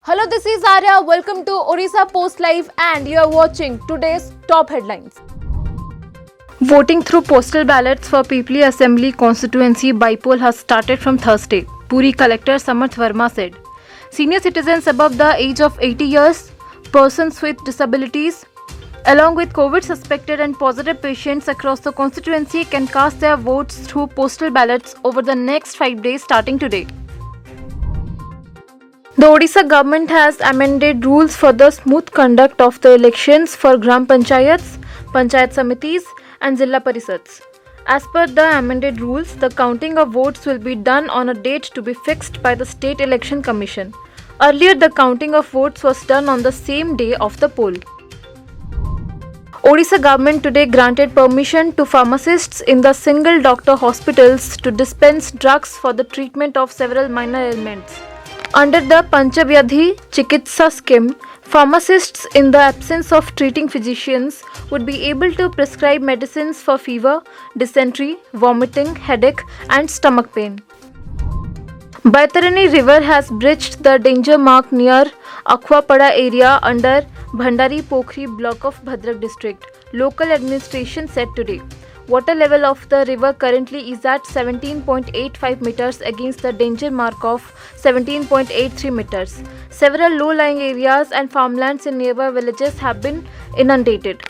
Hello, this is Arya. Welcome to Orissa Post Live and you are watching today's top headlines. Voting through postal ballots for Pipli Assembly constituency by-poll has started from Thursday, Puri Collector Samarth Verma said. Senior citizens above the age of 80 years, persons with disabilities, along with COVID suspected and positive patients across the constituency can cast their votes through postal ballots over the next 5 days starting today. The Odisha government has amended rules for the smooth conduct of the elections for Gram Panchayats, Panchayat Samitis and Zilla Parisads. As per the amended rules, the counting of votes will be done on a date to be fixed by the State Election Commission. Earlier, the counting of votes was done on the same day of the poll. Odisha government today granted permission to pharmacists in the single doctor hospitals to dispense drugs for the treatment of several minor ailments. Under the Panchavyadhi Chikitsa scheme, pharmacists in the absence of treating physicians would be able to prescribe medicines for fever, dysentery, vomiting, headache and stomach pain. Baitarani River has breached the danger mark near Akhwapada area under Bhandari Pokhri block of Bhadrak district, local administration said today. Water level of the river currently is at 17.85 meters against the danger mark of 17.83 meters. Several low-lying areas and farmlands in nearby villages have been inundated.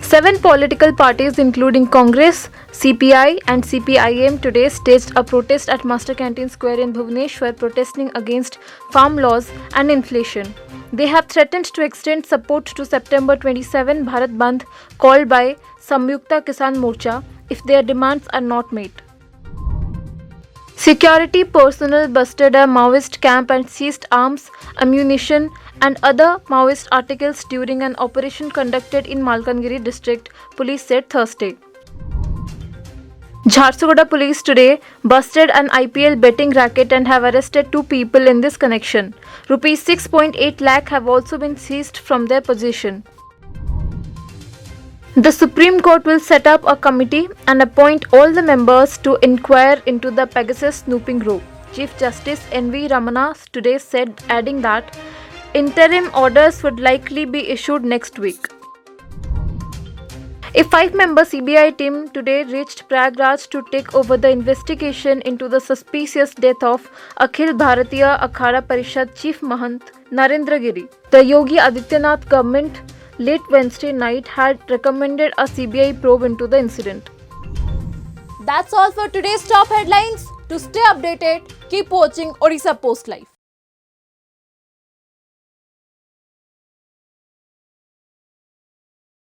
7 political parties including Congress, CPI and CPIM today staged a protest at Master Canteen Square in Bhubaneswar protesting against farm laws and inflation. They have threatened to extend support to September 27 Bharat Bandh called by Samyukta Kisan Morcha if their demands are not met. Security personnel busted a Maoist camp and seized arms, ammunition and other Maoist articles during an operation conducted in Malkangiri district, police said Thursday. Jharsuguda police today busted an IPL betting racket and have arrested 2 people in this connection. Rupees 6.8 lakh have also been seized from their possession. The Supreme Court will set up a committee and appoint all the members to inquire into the Pegasus snooping row. Chief Justice N.V. Ramana today said, adding that interim orders would likely be issued next week. A 5-member CBI team today reached Prayagraj to take over the investigation into the suspicious death of Akhil Bharatiya Akhada Parishad Chief Mahant Narendra Giri. The Yogi Adityanath government late Wednesday night had recommended a CBI probe into the incident. That's all for today's top headlines. To stay updated, keep watching Orissa Post Live.